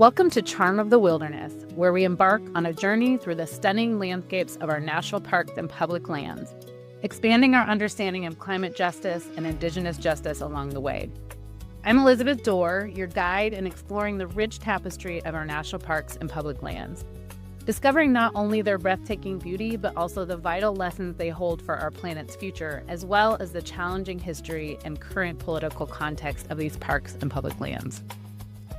Welcome to Charm of the Wilderness, where we embark on a journey through the stunning landscapes of our national parks and public lands, expanding our understanding of climate justice and Indigenous justice along the way. I'm Elizabeth Dorr, your guide in exploring the rich tapestry of our national parks and public lands, discovering not only their breathtaking beauty, but also the vital lessons they hold for our planet's future, as well as the challenging history and current political context of these parks and public lands.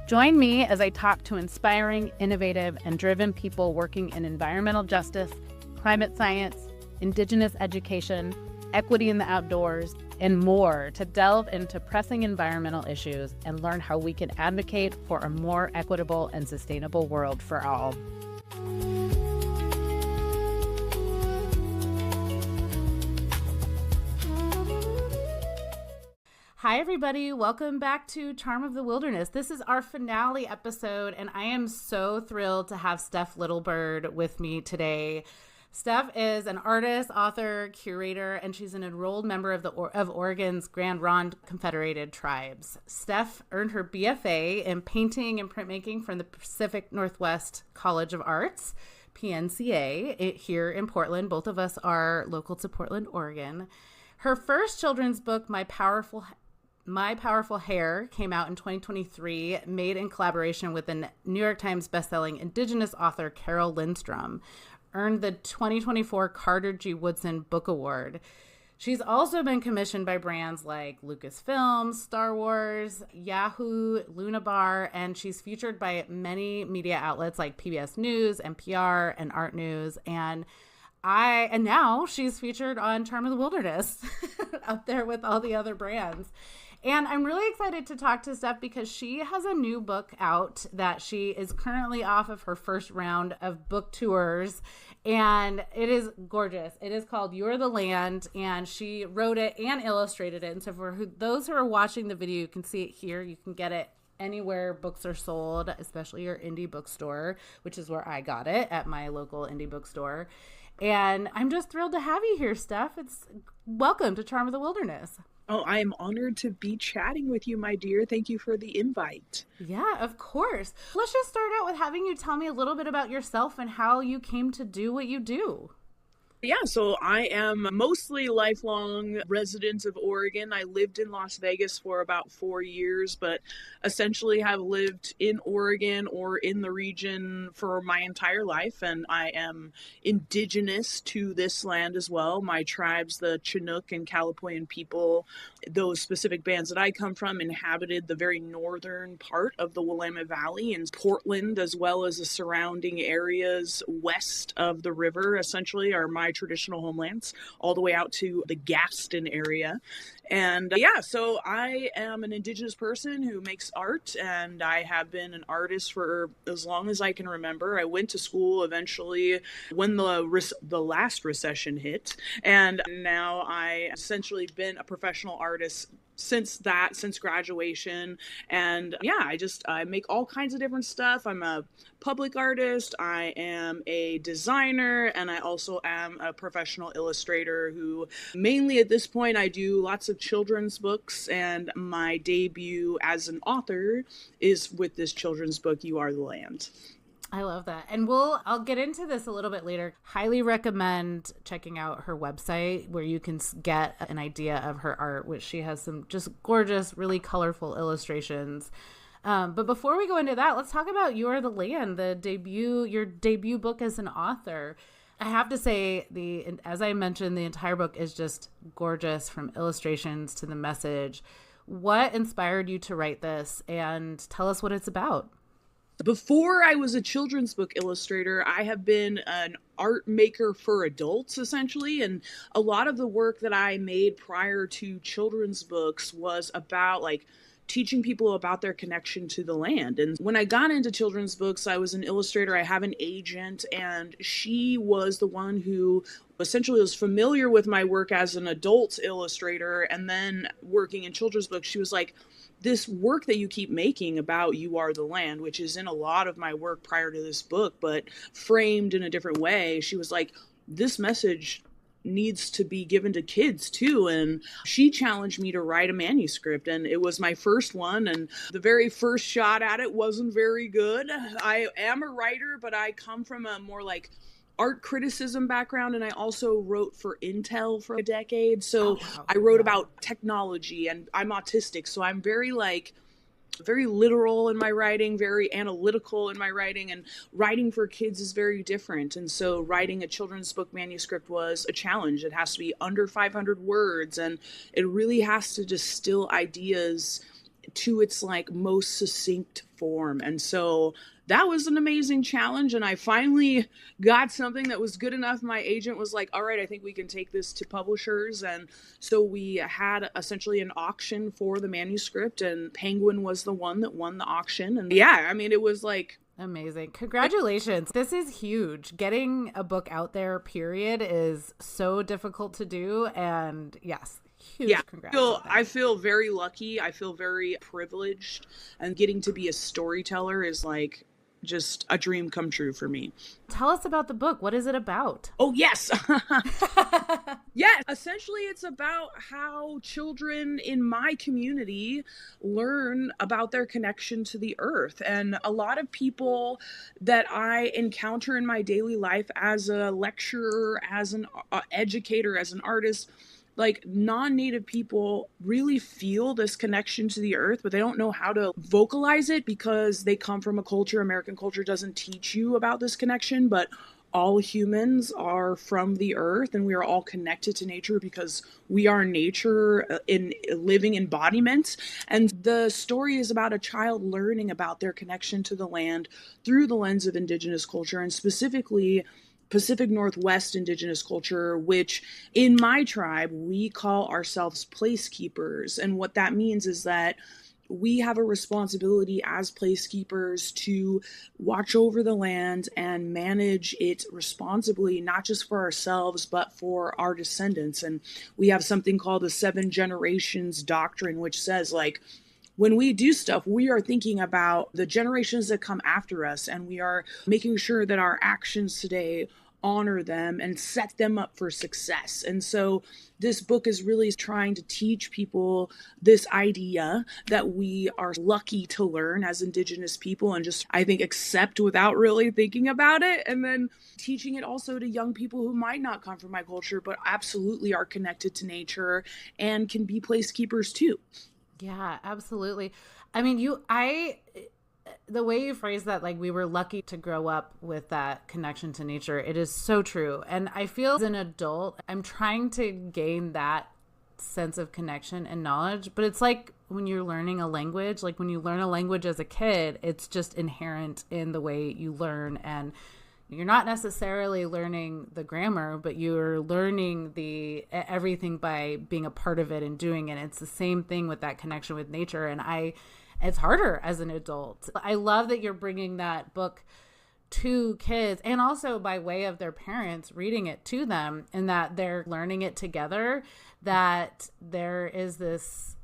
Join me as I talk to inspiring, innovative, and driven people working in environmental justice, climate science, Indigenous education, equity in the outdoors, and more to delve into pressing environmental issues and learn how we can advocate for a more equitable and sustainable world for all. Hi, everybody. Welcome back to Charm of the Wilderness. This is our finale episode, and I am so thrilled to have Steph Littlebird with me today. Steph is an artist, author, curator, and she's an enrolled member of Oregon's Grand Ronde Confederated Tribes. Steph earned her BFA in painting and printmaking from the Pacific Northwest College of Arts, PNCA, here in Portland. Both of us are local to Portland, Oregon. Her first children's book, My Powerful Hair, came out in 2023, made in collaboration with the New York Times bestselling Indigenous author Carol Lindstrom, earned the 2024 Carter G. Woodson Book Award. She's also been commissioned by brands like Lucasfilm, Star Wars, Yahoo, Luna Bar, and she's featured by many media outlets like PBS News, NPR, and Art News. And now she's featured on Charm of the Wilderness up there with all the other brands. And I'm really excited to talk to Steph because she has a new book out that she is currently off of her first round of book tours. And it is gorgeous. It is called You're the Land. And she wrote it and illustrated it. And so for those who are watching the video, you can see it here. You can get it anywhere books are sold, especially your indie bookstore, which is where I got it, at my local indie bookstore. And I'm just thrilled to have you here, Steph. Welcome to Charm of the Wilderness. Oh, I am honored to be chatting with you, my dear. Thank you for the invite. Yeah, of course. Let's just start out with having you tell me a little bit about yourself and how you came to do what you do. Yeah, so I am mostly lifelong resident of Oregon. I lived in Las Vegas for about 4 years, but essentially have lived in Oregon or in the region for my entire life. And I am indigenous to this land as well. My tribes, the Chinook and Calipoian people, those specific bands that I come from, inhabited the very northern part of the Willamette Valley and Portland, as well as the surrounding areas west of the river, essentially, are my traditional homelands, all the way out to the Gaston area. And so I am an indigenous person who makes art, and I have been an artist for as long as I can remember. I went to school eventually when the last recession hit, and now I essentially been a professional artist since graduation. And I make all kinds of different stuff. I'm a public artist, I am a designer, and I also am a professional illustrator who mainly at this point I do lots of children's books, and my debut as an author is with this children's book, You Are the Land. I love that. And I'll get into this a little bit later. Highly recommend checking out her website where you can get an idea of her art, which she has some just gorgeous, really colorful illustrations. But before we go into that, let's talk about You Are the Land, your debut book as an author. I have to say, as I mentioned, the entire book is just gorgeous, from illustrations to the message. What inspired you to write this, and tell us what it's about? Before I was a children's book illustrator, I have been an art maker for adults, essentially. And a lot of the work that I made prior to children's books was about teaching people about their connection to the land. And when I got into children's books, I was an illustrator. I have an agent, and she was the one who essentially was familiar with my work as an adult illustrator. And then working in children's books, she was like, this work that you keep making about You Are the Land, which is in a lot of my work prior to this book, but framed in a different way. She was like, this message needs to be given to kids too. And she challenged me to write a manuscript, and it was my first one. And the very first shot at it wasn't very good. I am a writer, but I come from a more like art criticism background, and I also wrote for Intel for a decade. So I wrote about technology, and I'm autistic, so I'm very literal in my writing, very analytical in my writing, and writing for kids is very different. And so writing a children's book manuscript was a challenge. It has to be under 500 words, and it really has to distill ideas to its like most succinct form. And so that was an amazing challenge, and I finally got something that was good enough. My agent was like, all right, I think we can take this to publishers. And so we had essentially an auction for the manuscript, and Penguin was the one that won the auction. And yeah, I mean, it was like amazing. Congratulations. This is huge. Getting a book out there, period, is so difficult to do. And yes, huge congrats. I feel very lucky. I feel very privileged, and getting to be a storyteller is like just a dream come true for me. Tell us about the book. What is it about? Oh, yes. Yeah, essentially it's about how children in my community learn about their connection to the earth. And a lot of people that I encounter in my daily life as a lecturer, as an educator, as an artist, like non-native people really feel this connection to the earth, but they don't know how to vocalize it because they come from a culture, American culture doesn't teach you about this connection, but all humans are from the earth, and we are all connected to nature because we are nature in living embodiment. And the story is about a child learning about their connection to the land through the lens of Indigenous culture, and specifically Pacific Northwest Indigenous culture, which in my tribe, we call ourselves placekeepers. And what that means is that we have a responsibility as placekeepers to watch over the land and manage it responsibly, not just for ourselves, but for our descendants. And we have something called the 7 generations doctrine, which says like, when we do stuff, we are thinking about the generations that come after us, and we are making sure that our actions today honor them and set them up for success. And so this book is really trying to teach people this idea that we are lucky to learn as Indigenous people and just, I think, accept without really thinking about it. And then teaching it also to young people who might not come from my culture, but absolutely are connected to nature and can be placekeepers too. Yeah, absolutely. I mean, the way you phrase that, like we were lucky to grow up with that connection to nature, it is so true. And I feel as an adult, I'm trying to gain that sense of connection and knowledge, but it's like when you're learning a language, like when you learn a language as a kid, it's just inherent in the way you learn, and you're not necessarily learning the grammar, but you're learning the everything by being a part of it and doing it. It's the same thing with that connection with nature. And it's harder as an adult. I love that you're bringing that book to kids, and also by way of their parents reading it to them, and that they're learning it together, that there is this,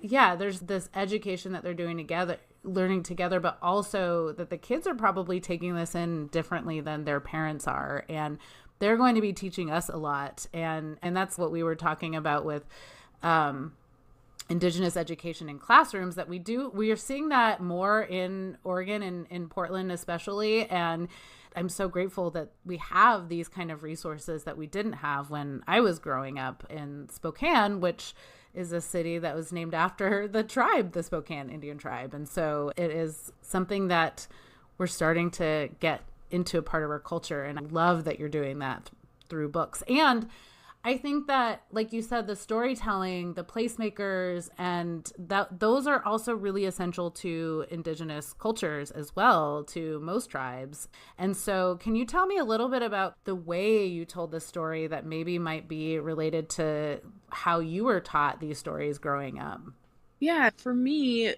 there's this education that they're doing together, learning together, but also that the kids are probably taking this in differently than their parents are, and they're going to be teaching us a lot. And that's what we were talking about with Indigenous education in classrooms, that we are seeing that more in Oregon and in Portland especially. And I'm so grateful that we have these kind of resources that we didn't have when I was growing up in Spokane, which is a city that was named after the tribe, the Spokane Indian tribe. And so it is something that we're starting to get into a part of our culture. And I love that you're doing that through books. And I think that, like you said, the storytelling, the placemakers, and those are also really essential to Indigenous cultures as well, to most tribes. And so can you tell me a little bit about the way you told the story that maybe might be related to how you were taught these stories growing up? Yeah, for me,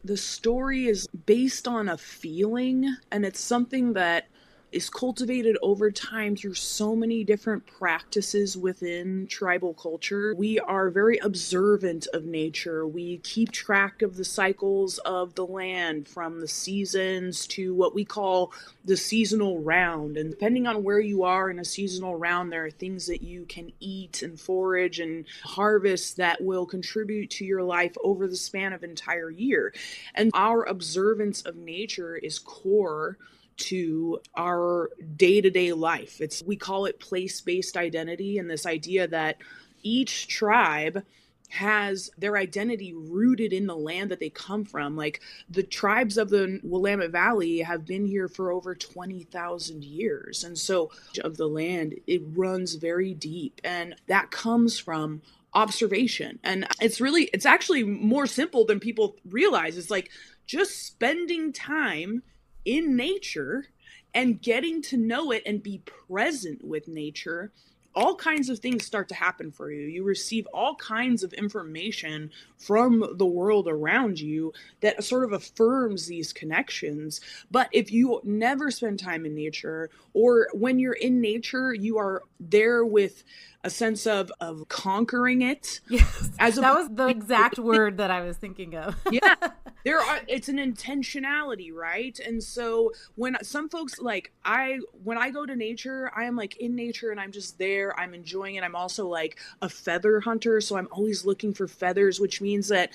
the story is based on a feeling, and it's something that is cultivated over time through so many different practices within tribal culture. We are very observant of nature. We keep track of the cycles of the land, from the seasons to what we call the seasonal round. And depending on where you are in a seasonal round, there are things that you can eat and forage and harvest that will contribute to your life over the span of an entire year. And our observance of nature is core to our day-to-day life. We call it place-based identity, and this idea that each tribe has their identity rooted in the land that they come from. Like the tribes of the Willamette Valley have been here for over 20,000 years. And so of the land, it runs very deep. And that comes from observation. And it's actually more simple than people realize. It's like just spending time in nature and getting to know it and be present with nature. All kinds of things start to happen for you. You receive all kinds of information from the world around you that sort of affirms these connections. But if you never spend time in nature, or when you're in nature, you are there with a sense of conquering it. Yes, that was the exact word that I was thinking of. Yeah, it's an intentionality, right? And so when some folks when I go to nature, I am like in nature and I'm just there, I'm enjoying it. I'm also like a feather hunter, so I'm always looking for feathers, which means that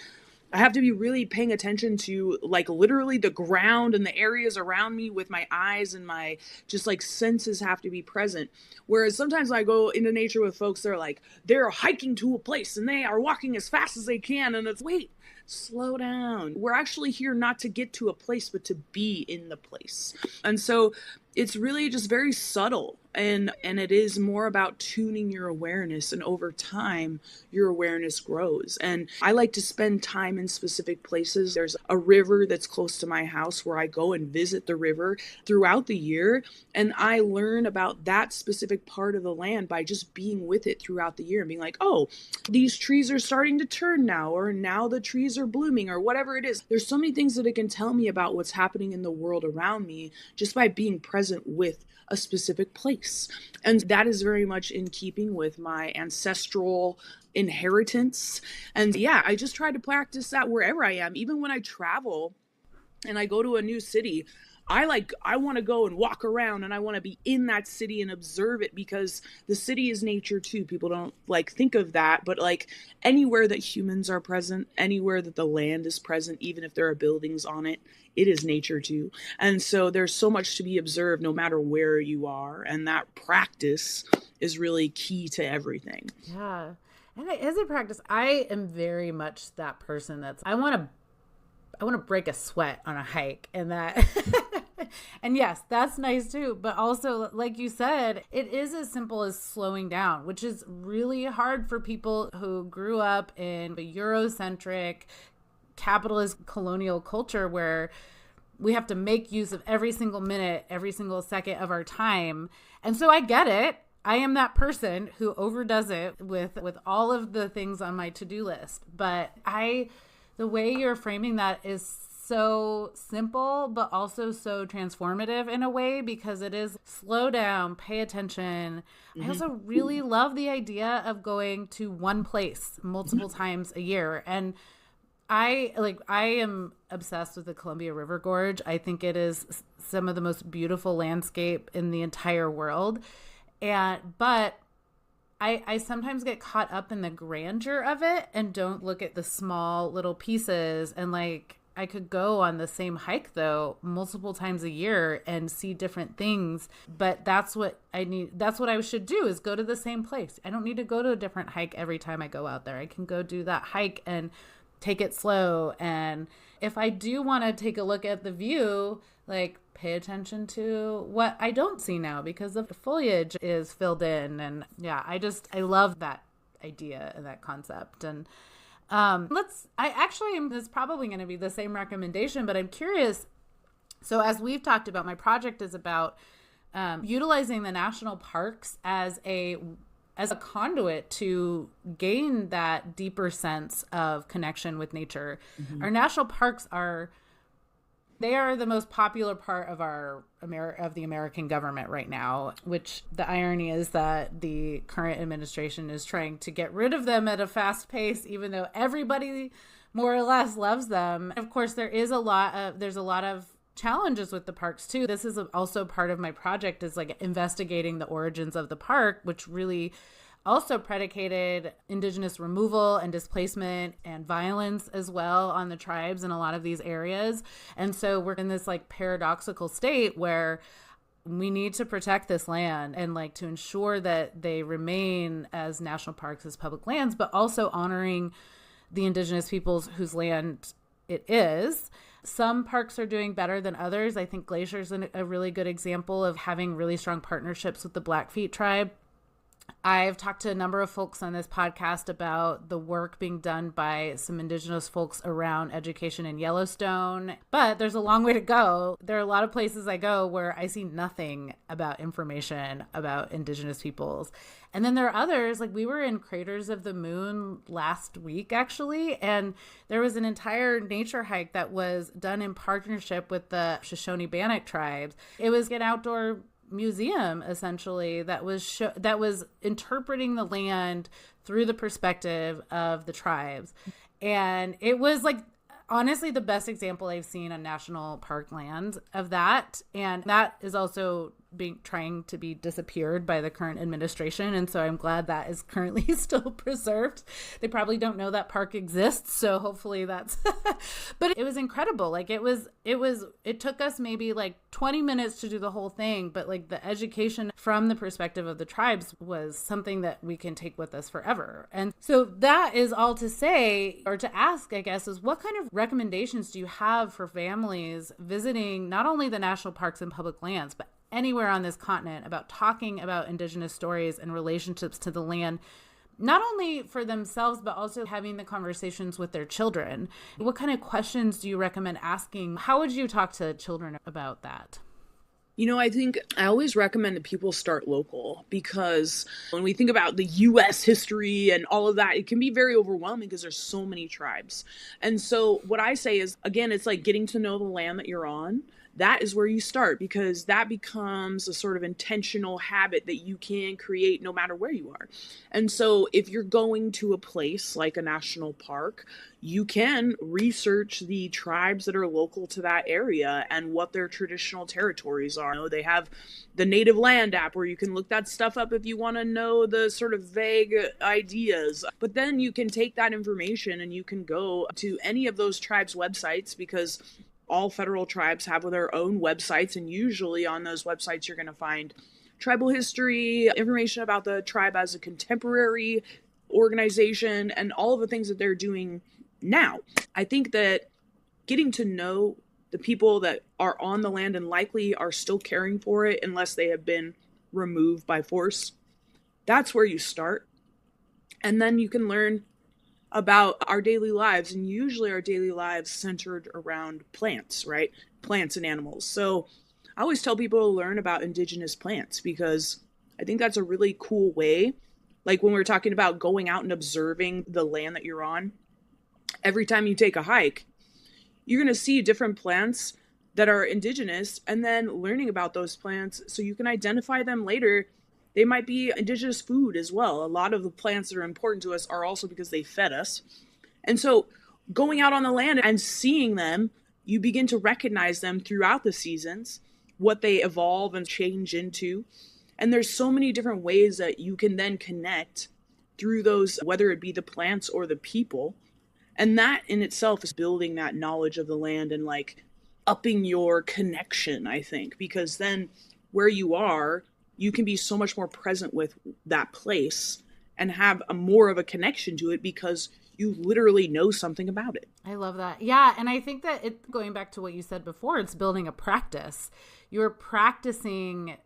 I have to be really paying attention to like literally the ground and the areas around me with my eyes, and my just like senses have to be present. Whereas sometimes I go into nature with folks, they're hiking to a place and they are walking as fast as they can. And it's, wait, slow down. We're actually here not to get to a place, but to be in the place. And so it's really just very subtle. And it is more about tuning your awareness, and over time, your awareness grows. And I like to spend time in specific places. There's a river that's close to my house where I go and visit the river throughout the year. And I learn about that specific part of the land by just being with it throughout the year and being like, oh, these trees are starting to turn now, or now the trees are blooming, or whatever it is. There's so many things that it can tell me about what's happening in the world around me just by being present with a specific place. And that is very much in keeping with my ancestral inheritance. And yeah, I just try to practice that wherever I am. Even when I travel and I go to a new city, I want to go and walk around, and I want to be in that city and observe it, because the city is nature too. People don't think of that, but anywhere that humans are present, anywhere that the land is present, even if there are buildings on it, it is nature too. And so there's so much to be observed no matter where you are. And that practice is really key to everything. Yeah. And as a practice, I am very much that person I want to break a sweat on a hike, and that, and yes, that's nice too. But also, like you said, it is as simple as slowing down, which is really hard for people who grew up in a Eurocentric, capitalist colonial culture where we have to make use of every single minute, every single second of our time. And so I get it. I am that person who overdoes it with all of the things on my to-do list. But the way you're framing that is so simple, but also so transformative in a way, because it is slow down, pay attention. Mm-hmm. I also really love the idea of going to one place multiple times a year. And I am obsessed with the Columbia River Gorge. I think it is some of the most beautiful landscape in the entire world. But I sometimes get caught up in the grandeur of it and don't look at the small little pieces. And I could go on the same hike though multiple times a year and see different things. But that's what I need. That's what I should do, is go to the same place. I don't need to go to a different hike every time I go out there. I can go do that hike and take it slow. And if I do want to take a look at the view, pay attention to what I don't see now because the foliage is filled in. And yeah, I love that idea and that concept. And it's probably going to be the same recommendation, but I'm curious. So as we've talked about, my project is about utilizing the national parks as a conduit to gain that deeper sense of connection with nature. Mm-hmm. Our national parks are They are the most popular part of of the American government right now, which the irony is that the current administration is trying to get rid of them at a fast pace, even though everybody more or less loves them. Of course, there's a lot of challenges with the parks too. This is also part of my project, is like investigating the origins of the park, which really also predicated indigenous removal and displacement and violence as well on the tribes in a lot of these areas. And so we're in this like paradoxical state where we need to protect this land and like to ensure that they remain as national parks, as public lands, but also honoring the indigenous peoples whose land it is. Some parks are doing better than others. I think Glacier is a really good example of having really strong partnerships with the Blackfeet tribe. I've talked to a number of folks on this podcast about the work being done by some indigenous folks around education in Yellowstone, but there's a long way to go. There are a lot of places I go where I see nothing about information about indigenous peoples. And then there are others, like we were in Craters of the Moon last week, actually, and there was an entire nature hike that was done in partnership with the Shoshone-Bannock tribes. It was an outdoor museum essentially that was interpreting the land through the perspective of the tribes, and it was like honestly the best example I've seen on national park land of that. And that is also trying to be disappeared by the current administration, and so I'm glad that is currently still preserved. They probably don't know that park exists, so hopefully that's but it was incredible. Like it took us maybe like 20 minutes to do the whole thing, but like the education from the perspective of the tribes was something that we can take with us forever. And so that is all to say, or to ask, I guess, is what kind of recommendations do you have for families visiting not only the national parks and public lands, but anywhere on this continent, about talking about indigenous stories and relationships to the land, not only for themselves, but also having the conversations with their children? What kind of questions do you recommend asking? How would you talk to children about that? I think I always recommend that people start local, because when we think about the U.S. history and all of that, it can be very overwhelming because there's so many tribes. And so what I say is, again, it's like getting to know the land that you're on. That is where you start, because that becomes a sort of intentional habit that you can create no matter where you are. And so if you're going to a place like a national park, you can research the tribes that are local to that area and what their traditional territories are. They have the Native Land app where you can look that stuff up if you want to know the sort of vague ideas. But then you can take that information and you can go to any of those tribes' websites, because all federal tribes have their own websites, and usually on those websites you're going to find tribal history, information about the tribe as a contemporary organization, and all of the things that they're doing now. I think that getting to know the people that are on the land and likely are still caring for it unless they have been removed by force, that's where you start. And then you can learn about our daily lives, and usually our daily lives centered around plants, right? Plants and animals. So I always tell people to learn about indigenous plants, because I think that's a really cool way. Like when we're talking about going out and observing the land that you're on, every time you take a hike, you're going to see different plants that are indigenous, and then learning about those plants so you can identify them later. They might be indigenous food as well. A lot of the plants that are important to us are also because they fed us. And so going out on the land and seeing them, you begin to recognize them throughout the seasons, what they evolve and change into. And there's so many different ways that you can then connect through those, whether it be the plants or the people. And that in itself is building that knowledge of the land and like upping your connection, I think, because then where you are, you can be so much more present with that place and have more of a connection to it because you literally know something about it. I love that. Yeah. And I think that going back to what you said before, it's building a practice. You're practicing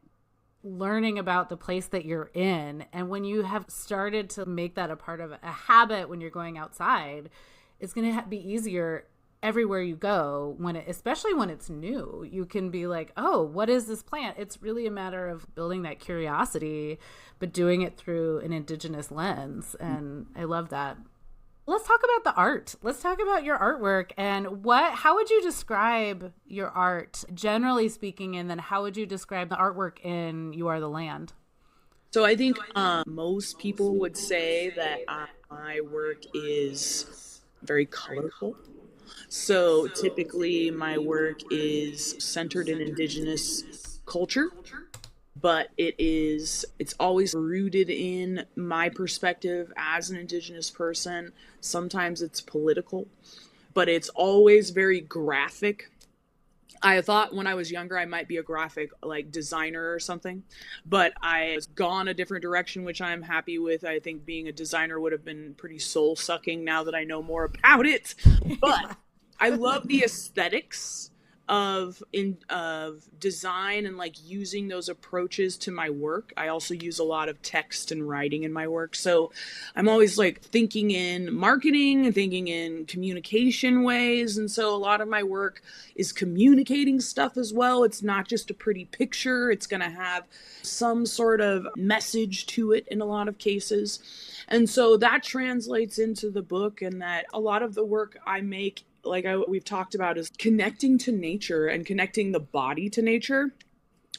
learning about the place that you're in. And when you have started to make that a part of a habit when you're going outside, it's going to be easier everywhere you go, especially when it's new. You can be like, oh, what is this plant? It's really a matter of building that curiosity, but doing it through an indigenous lens. And I love that. Let's talk about the art. Let's talk about your artwork and how would you describe your art, generally speaking, and then how would you describe the artwork in You Are the Land? So I think most people would say that my work is very colorful. So typically my work is centered in Indigenous culture, but it's always rooted in my perspective as an Indigenous person. Sometimes it's political, but it's always very graphic. I thought when I was younger I might be a graphic like designer or something, but I've gone a different direction, which I'm happy with. I think being a designer would have been pretty soul sucking now that I know more about it. But I love the aesthetics of design and like using those approaches to my work. I also use a lot of text and writing in my work. So I'm always like thinking in marketing, thinking in communication ways. And so a lot of my work is communicating stuff as well. It's not just a pretty picture. It's going to have some sort of message to it in a lot of cases. And so that translates into the book, and that a lot of the work I make, like we've talked about, is connecting to nature and connecting the body to nature,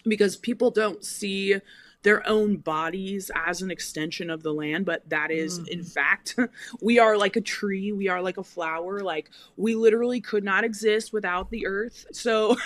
because people don't see their own bodies as an extension of the land, but that is in fact, we are like a tree, we are like a flower, like we literally could not exist without the earth. So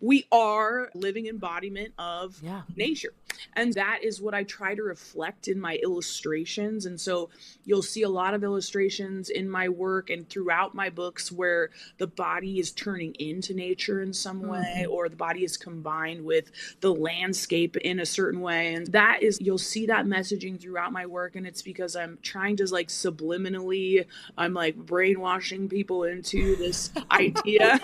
we are living embodiment of nature. And that is what I try to reflect in my illustrations. And so you'll see a lot of illustrations in my work and throughout my books where the body is turning into nature in some way, or the body is combined with the landscape in a certain way. And that is, you'll see that messaging throughout my work. And it's because I'm trying to like subliminally, I'm like brainwashing people into this idea.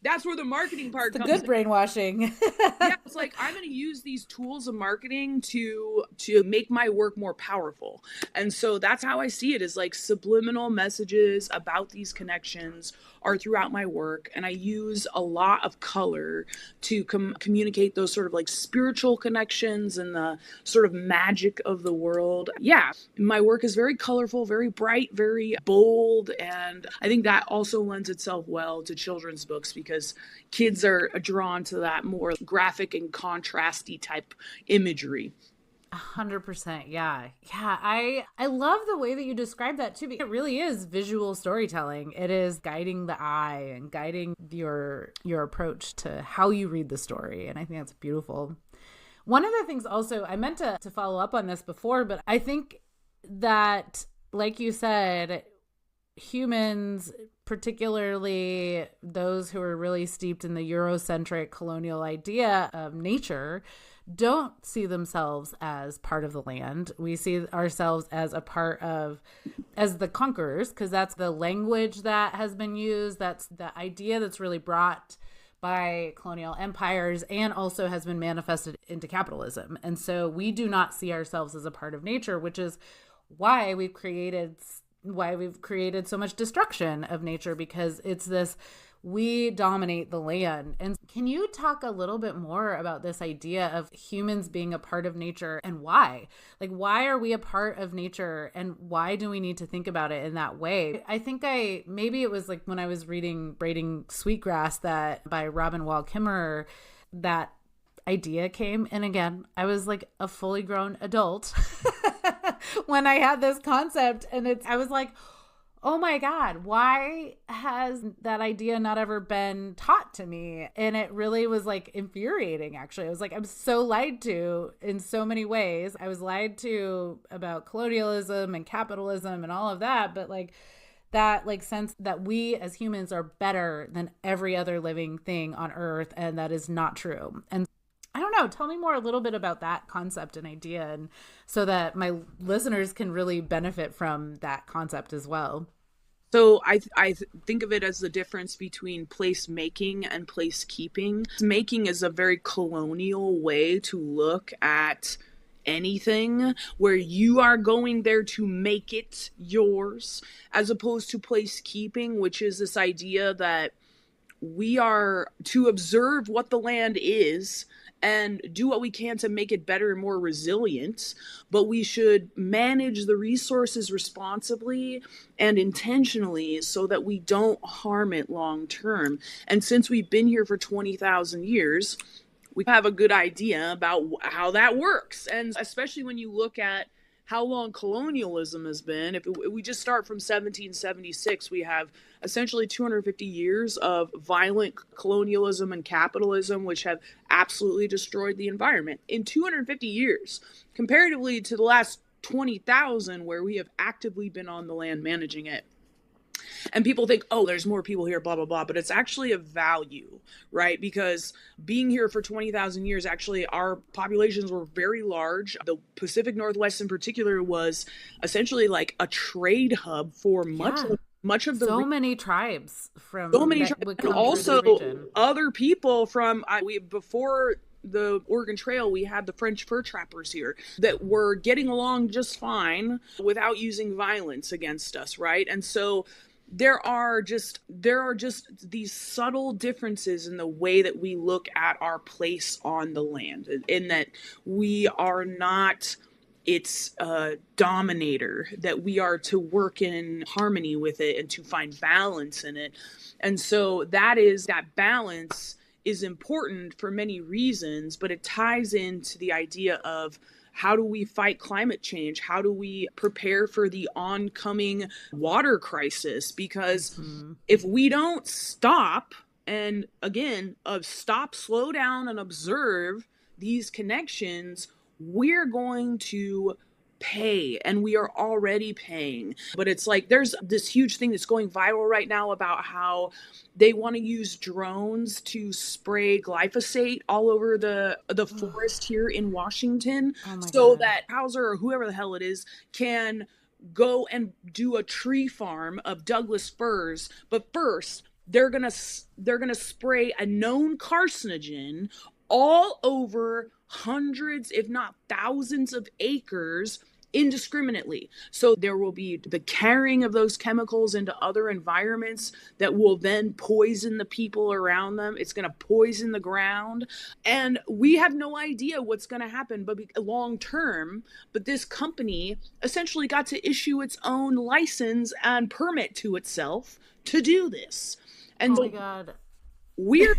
That's where the marketing part comes in. Good brainwashing. Yeah, it's like I'm going to use these tools of marketing to make my work more powerful. And so that's how I see it, is like subliminal messages about these connections are throughout my work. And I use a lot of color to communicate those sort of like spiritual connections and the sort of magic of the world. Yeah, my work is very colorful, very bright, very bold. And I think that also lends itself well to children's books, because kids are drawn to that more graphic and contrasty type imagery. 100%. Yeah. Yeah. I love the way that you describe that too, because it really is visual storytelling. It is guiding the eye and guiding your approach to how you read the story. And I think that's beautiful. One of the things also, I meant to follow up on this before, but I think that, like you said, humans, particularly those who are really steeped in the Eurocentric colonial idea of nature, don't see themselves as part of the land. We see ourselves as as the conquerors, because that's the language that has been used. That's the idea that's really brought by colonial empires and also has been manifested into capitalism. And so we do not see ourselves as a part of nature, which is why we've created so much destruction of nature, because it's this, we dominate the land. And can you talk a little bit more about this idea of humans being a part of nature and why? Like, why are we a part of nature and why do we need to think about it in that way? I think maybe it was like when I was reading Braiding Sweetgrass that by Robin Wall Kimmerer, that idea came. And again, I was like a fully grown adult when I had this concept, and I was like, oh my God, why has that idea not ever been taught to me? And it really was like infuriating, actually. I was like, I'm so lied to in so many ways. I was lied to about colonialism and capitalism and all of that, but like that like sense that we as humans are better than every other living thing on earth, and that is not true. And I don't know, tell me more a little bit about that concept and idea, and so that my listeners can really benefit from that concept as well. So I think of it as the difference between place making and place keeping. Making is a very colonial way to look at anything, where you are going there to make it yours, as opposed to place keeping, which is this idea that we are to observe what the land is and do what we can to make it better and more resilient, but we should manage the resources responsibly and intentionally so that we don't harm it long term. And since we've been here for 20,000 years, we have a good idea about how that works. And especially when you look at how long colonialism has been, if we just start from 1776, we have essentially 250 years of violent colonialism and capitalism, which have absolutely destroyed the environment. In 250 years, comparatively to the last 20,000, where we have actively been on the land managing it. And people think, oh, there's more people here, blah, blah, blah. But it's actually a value, right? Because being here for 20,000 years, actually, our populations were very large. The Pacific Northwest in particular was essentially like a trade hub for much of the many tribes from and also other people from before the Oregon Trail, we had the French fur trappers here that were getting along just fine without using violence against us, right? And so there are just these subtle differences in the way that we look at our place on the land, in that we are not its dominator, that we are to work in harmony with it and to find balance in it. And so that balance is important for many reasons, but it ties into the idea of how do we fight climate change? How do we prepare for the oncoming water crisis? Because if we don't stop, and again, slow down and observe these connections, we're going to pay, and we are already paying. But it's like there's this huge thing that's going viral right now about how they want to use drones to spray glyphosate all over the forest here in Washington, so that Hauser or whoever the hell it is can go and do a tree farm of Douglas firs. But first, they're gonna spray a known carcinogen all over hundreds, if not thousands of acres indiscriminately. So there will be the carrying of those chemicals into other environments that will then poison the people around them. It's going to poison the ground. And we have no idea what's going to happen long term. But this company essentially got to issue its own license and permit to itself to do this. And oh my God. We are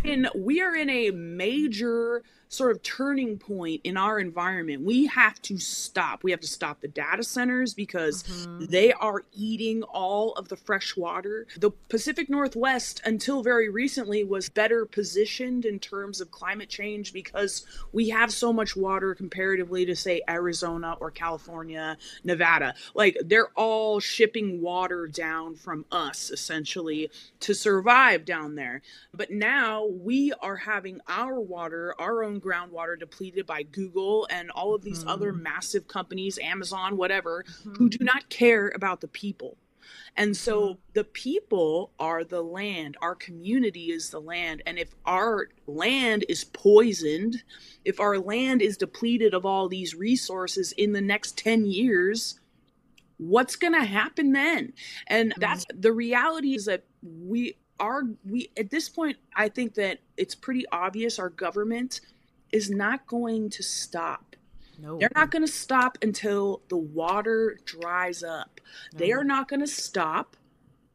in a major sort of turning point in our environment. We have to stop. We have to stop the data centers because they are eating all of the fresh water. The Pacific Northwest, until very recently, was better positioned in terms of climate change because we have so much water comparatively to, say, Arizona or California, Nevada. Like, they're all shipping water down from us, essentially, to survive down there. But now we are having our water, our own groundwater, depleted by Google and all of these other massive companies, Amazon, whatever, who do not care about the people. And so the people are the land. Our community is the land. And if our land is poisoned, if our land is depleted of all these resources in the next 10 years, what's going to happen then? And that's the reality, is that we at this point, I think that it's pretty obvious our government is not going to stop. No. They're not going to stop until the water dries up. No. They are not going to stop.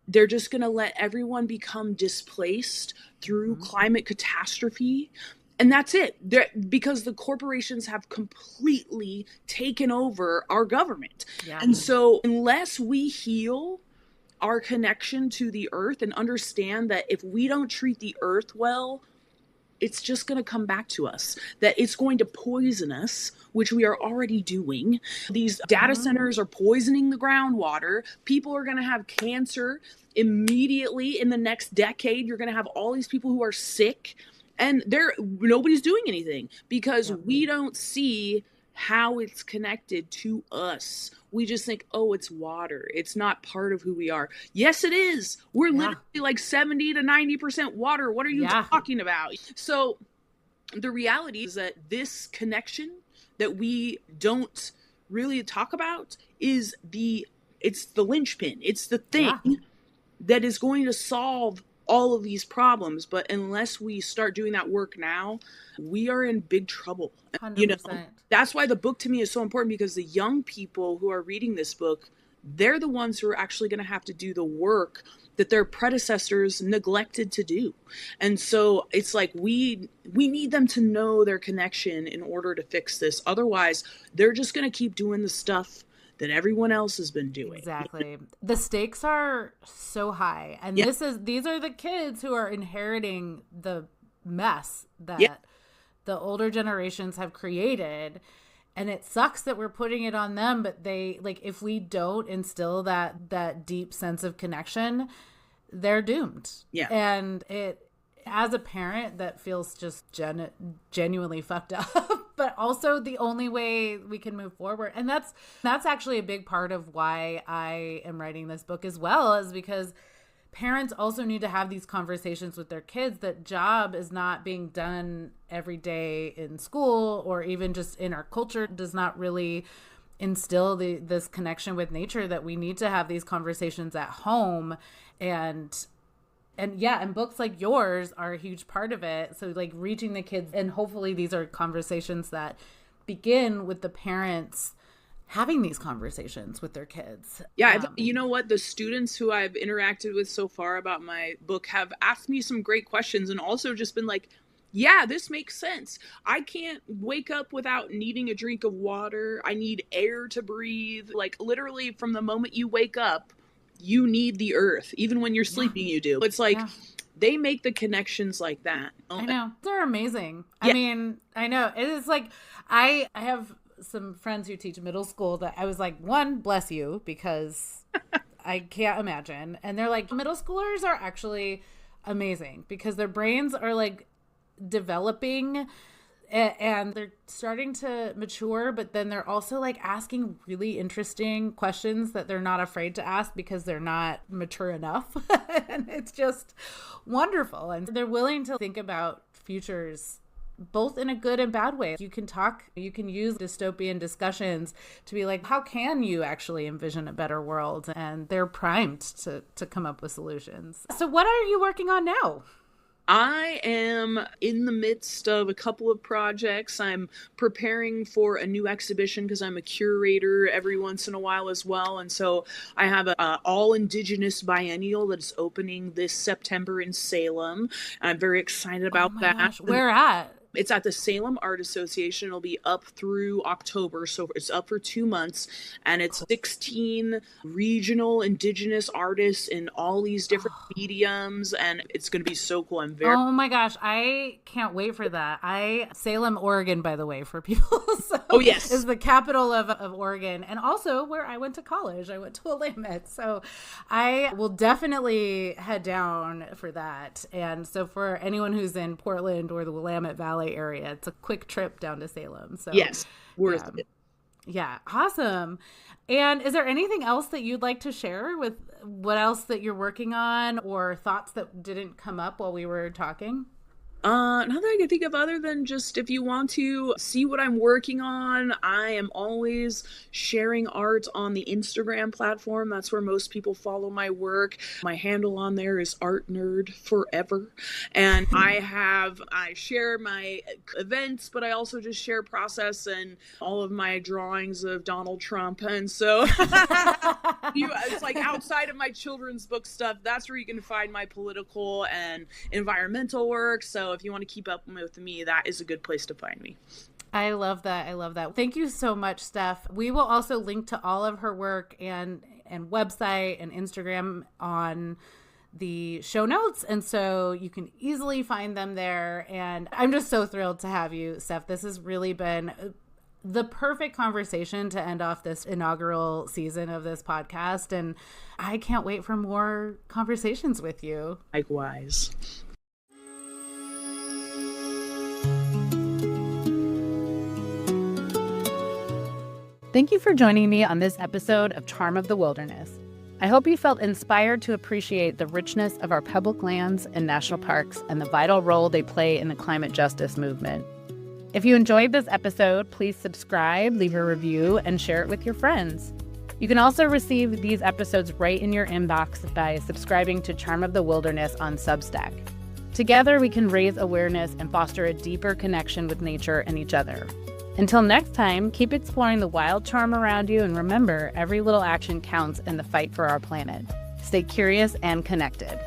They're just going to let everyone become displaced through climate catastrophe. And that's it. Because the corporations have completely taken over our government. Yeah. And so unless we heal our connection to the earth and understand that if we don't treat the earth well, it's just going to come back to us, that it's going to poison us, which we are already doing. These data centers are poisoning the groundwater. People are going to have cancer immediately in the next decade. You're going to have all these people who are sick, and nobody's doing anything because we don't see how it's connected to us. We just think, oh, it's water. It's not part of who we are. Yes, it is. We're literally like 70 to 90% water. What are you talking about? So the reality is that this connection that we don't really talk about it's the linchpin. It's the thing that is going to solve all of these problems. But unless we start doing that work now, we are in big trouble. 100%. That's why the book to me is so important, because the young people who are reading this book, they're the ones who are actually going to have to do the work that their predecessors neglected to do. And so it's like we need them to know their connection in order to fix this. Otherwise, they're just going to keep doing the stuff that everyone else has been doing. Exactly. The stakes are so high. And these are the kids who are inheriting the mess that the older generations have created. And it sucks that we're putting it on them, but they, like, if we don't instill that deep sense of connection, they're doomed. Yeah. And as a parent, that feels just genuinely fucked up, but also the only way we can move forward. And that's actually a big part of why I am writing this book as well, is because parents also need to have these conversations with their kids. That job is not being done every day in school, or even just in our culture does not really instill this connection with nature, that we need to have these conversations at home. And books like yours are a huge part of it. So like reaching the kids, and hopefully these are conversations that begin with the parents having these conversations with their kids. Yeah, you know what? The students who I've interacted with so far about my book have asked me some great questions, and also just been like, yeah, this makes sense. I can't wake up without needing a drink of water. I need air to breathe. Like literally from the moment you wake up, you need the earth. Even when you're sleeping, you do. It's like they make the connections like that. I know. They're amazing. Yeah. I mean, I know. It is like, I have some friends who teach middle school that I was like, one, bless you, because I can't imagine. And they're like, middle schoolers are actually amazing because their brains are like developing and they're starting to mature, but then they're also like asking really interesting questions that they're not afraid to ask because they're not mature enough. And it's just wonderful. And they're willing to think about futures both in a good and bad way. You can use dystopian discussions to be like, how can you actually envision a better world? And they're primed to come up with solutions. So what are you working on now? I am in the midst of a couple of projects. I'm preparing for a new exhibition because I'm a curator every once in a while as well. And so I have an all-indigenous biennial that's opening this September in Salem. I'm very excited about that. Gosh. Where at? It's at the Salem Art Association. It'll be up through October, so it's up for 2 months, and it's 16 regional indigenous artists in all these different mediums, and it's going to be so cool. Oh my gosh, I can't wait for that. Salem, Oregon, by the way, for people. So oh yes, is the capital of Oregon, and also where I went to college. I went to Willamette, so I will definitely head down for that. And so for anyone who's in Portland or the Willamette Valley area, it's a quick trip down to Salem. So yes, worth it. Yeah, awesome. And is there anything else that you'd like to share with what else that you're working on, or thoughts that didn't come up while we were talking? Not that I can think of, other than just if you want to see what I'm working on, I am always sharing art on the Instagram platform. That's where most people follow my work. My handle on there is ArtNerdForever. And I share my events, but I also just share process and all of my drawings of Donald Trump. And so it's like outside of my children's book stuff, that's where you can find my political and environmental work. So if you want to keep up with me, that is a good place to find me. I love that. I love that. Thank you so much, Steph. We will also link to all of her work and website and Instagram on the show notes. And so you can easily find them there. And I'm just so thrilled to have you, Steph. This has really been the perfect conversation to end off this inaugural season of this podcast. And I can't wait for more conversations with you. Likewise. Thank you for joining me on this episode of Charm of the Wilderness. I hope you felt inspired to appreciate the richness of our public lands and national parks and the vital role they play in the climate justice movement. If you enjoyed this episode, please subscribe, leave a review, and share it with your friends. You can also receive these episodes right in your inbox by subscribing to Charm of the Wilderness on Substack. Together, we can raise awareness and foster a deeper connection with nature and each other. Until next time, keep exploring the wild charm around you, and remember, every little action counts in the fight for our planet. Stay curious and connected.